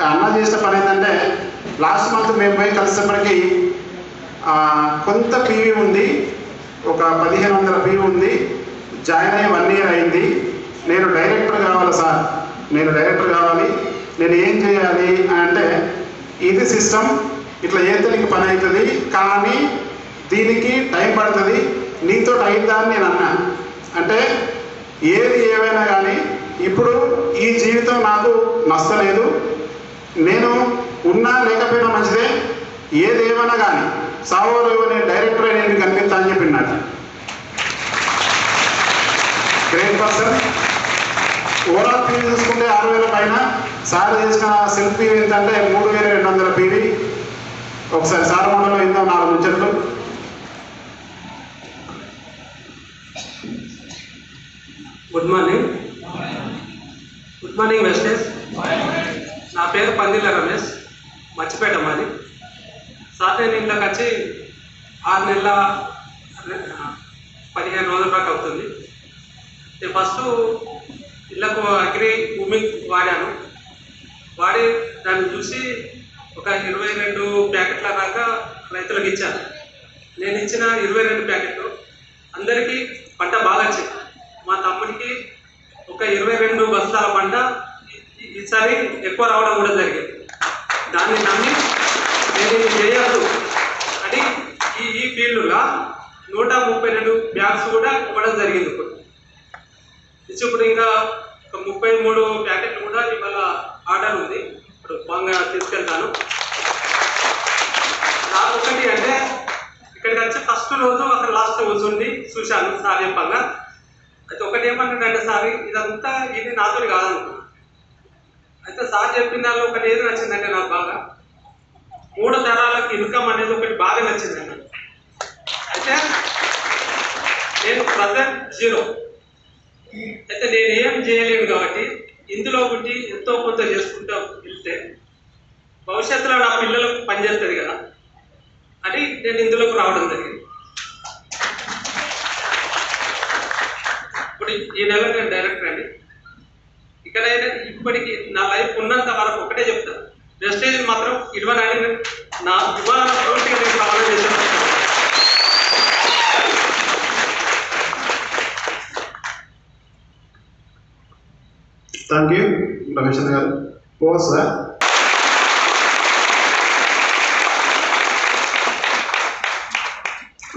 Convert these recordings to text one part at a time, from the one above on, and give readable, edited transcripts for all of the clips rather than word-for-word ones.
అన్న చేసిన పని ఏంటంటే లాస్ట్ మంత్ మేము పోయి కలిసేప్పటికీ కొంత పీవీ ఉంది, ఒక 1500 పీవీ ఉంది. జాయిన్ అయ్యి 1 year అయింది. నేను డైరెక్టర్ కావాలి సార్, నేను డైరెక్టర్ కావాలి, నేను ఏం చేయాలి అంటే ఇది సిస్టమ్, ఇట్లా చేస్తే నీకు పని అవుతుంది, కానీ దీనికి టైం పడుతుంది, నీతో అయిందా అని నేను అన్నా. అంటే ఏది ఏమైనా కానీ ఇప్పుడు ఈ జీవితం నాకు నచ్చలేదు, నేను ఉన్నా లేకపోయినా మంచిదే, ఏది ఏమైనా కానీ సావో నేను డైరెక్టర్ నేను కనిపిస్తా అని చెప్పినాడు. Great person. ఓవరాల్ పీవీ చూసుకుంటే 6000 పైన. సార్ చేసిన సెల్ఫ్ పీవీ ఏంటంటే 3200 పీవీ. ఒకసారి సార్ మండలం ఏందో 4 ముచ్చట్లు. Good morning. గుడ్ మార్నింగ్ వెస్టేజ్. నా పేరు పందిళ్ళ రమేష్, మచ్చిపేట మాది. సార్ నేను ఇంట్లోకి వచ్చి 6 నెలల 15 రోజుల దాకా అవుతుంది. నేను ఫస్ట్ ఇళ్ళకు అగ్రి భూమి వాడాను. వాడి దాన్ని చూసి ఒక 22 ప్యాకెట్ల దాకా రైతులకు ఇచ్చాను. నేను ఇచ్చిన 22 ప్యాకెట్లు అందరికీ పంట బాగా వచ్చింది. మా తమ్ముడికి ఒక 22 బస్తాల పంట ఈసారి ఎక్కువ రావడం కూడా జరిగింది. దాన్ని నమ్మి నేను ఇది చేయొద్దు అని ఈ ఫీల్డ్లో 132 బ్యాగ్స్ కూడా ఇవ్వడం జరిగింది. ఇప్పుడు ఇంకా ఒక 33 ప్యాకెట్లు కూడా ఇవాళ ఆర్డర్ ఉంది, ఇప్పుడు బాగా తీసుకెళ్తాను. నాకు ఒకటి అంటే ఇక్కడికి వచ్చి ఫస్ట్ రోజు అక్కడ లాస్ట్ కూర్చుండి చూశాను సార్ చెప్పంగా. అయితే ఒకటి ఏమన్నాడంటే సార్ ఇదంతా ఇది నాతో కాదనుకున్నాను. అయితే సార్ చెప్పిన దానిలో ఒకటి ఏది నచ్చిందంటే నాకు బాగా 3 తరాలకు ఇన్కమ్ అనేది ఒకటి బాగా నచ్చింది అన్నమాట. అయితే నేను ప్రజెంట్ 0, అయితే నేను ఏం చేయలేను కాబట్టి ఇందులో పుట్టి ఎంతో కొంత చేసుకుంటూ వెళ్తే భవిష్యత్తులో నా పిల్లలకు పనిచేస్తుంది కదా అని నేను ఇందులోకి రావడం జరిగింది. ఇప్పుడు ఈ నెల నేను డైరెక్టర్ అండి. ఇక్కడైనా ఇప్పటికీ నా లైఫ్ ఉన్నంత వరకు ఒకటే చెప్తాను, వెస్టేజ్ మాత్రం ఇవ్వడానికి నా ఇవ్వాలన్న పూర్తిగా నేను కావాలని చేశాను. థ్యాంక్ యూ రమేష్ గారు. పోస్ సార్.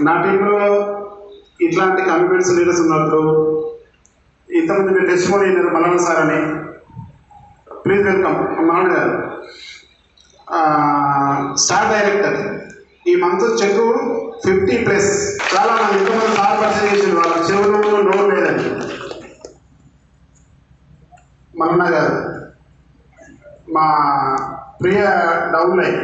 నా టీంలో ఇట్లాంటి కమిట్మెంట్స్ లీడర్స్ ఉన్నప్పుడు ఇంతకుముందు మీరు టెస్టిమోనీ అయినారు మల్లన్న సార్ అని. Please welcome Mallanna garu. Star director. ఈ మంత్ చెక్ 50+. చాలా మంది ఇంతకుముందు సార్ పరిచయం చేసింది, వాళ్ళ చెవులు నోరు లేదని. మల్లన్న గారు మా ప్రియ డౌన్ లైన్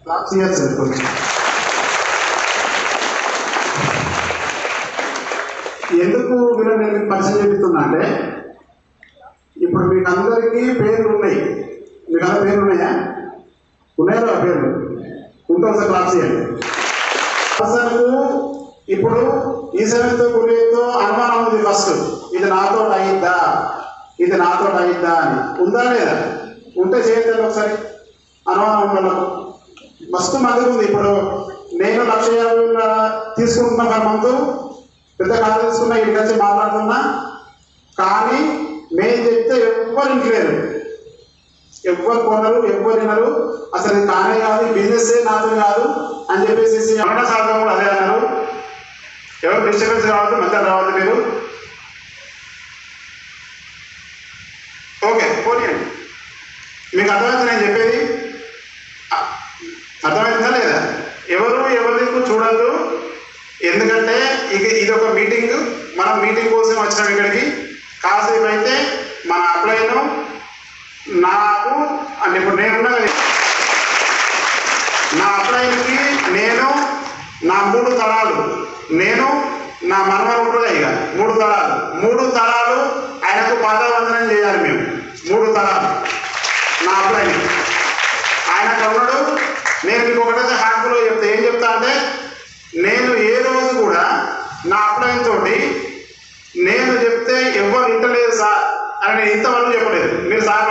క్లాస్ ఇయర్స్ ఎందుకు వీళ్ళని నేను పరిచయం చేస్తున్నా అంటే ఇప్పుడు మీకు అందరికీ పేర్లు ఉన్నాయి. మీకు అందరి పేర్లు ఉన్నాయా? ఉన్నాయో ఆ పేర్లు ఉంటే ఒకసారి క్లాస్ చేయండి. అసలు ఇప్పుడు ఈ సెవెన్తో గురితో అనుమానం ఉంది. ఫస్ట్ ఇది నాతో అయిందా, ఇది నాతో అయిందా అని ఉందా లేదా? ఉంటే చేయండి ఒకసారి. అనుమానం ఉండదు మస్తు మందికి ఉంది. ఇప్పుడు నేను 1,50,000 తీసుకుంటున్నా పర్ మంత్, పెద్ద కాదు తీసుకున్నా, ఇంటికి వచ్చి మాట్లాడుతున్నా, కానీ మేము చెప్తే ఎవ్వరు ఇంట్లేరు, ఎవ్వరు కొనరు, ఎవ్వరు వినరు. అసలు ఇది కానే కాదు, బిజినెస్ నాతో కాదు అని చెప్పేసి అన్న సాధన కూడా అదే అన్నారు. ఎవరు డిస్టర్బెన్స్ రావద్దు, మధ్య రావద్దు మీరు. ఓకే పోనీయండి. మీకు అర్థమైంది నేను చెప్పేది? అర్థమైందా లేదా? ఎవరు ఎవరికి చూడద్దు. ఎందుకంటే ఇది ఒక మీటింగ్, మనం మీటింగ్ కోసం వచ్చినాం ఇక్కడికి. కాసేపు అయితే మన అప్లైను నాకు అంటే ఇప్పుడు నేనున్నా కదా, నా అప్లైన్కి నేను నా 3 తరాలు, నేను నా మనవరుడుగా ఇక 3 తరాలు ఆయనకు పాదవందనం చేయాలి. మేము 3 తరాలు నా అప్లైన్ ఆయనకు ఉన్నాడు. నేను మీకు ఒకటైతే హార్ట్ఫుల్గా చెప్తా. ఏం చెప్తా అంటే నేను ఏ రోజు కూడా నా అప్లైన్ తోటి నేను చెప్తే ఎవరు ఇంటలేదు సార్ అని నేను ఇంతవరకు చెప్పలేదు. మీరు సార్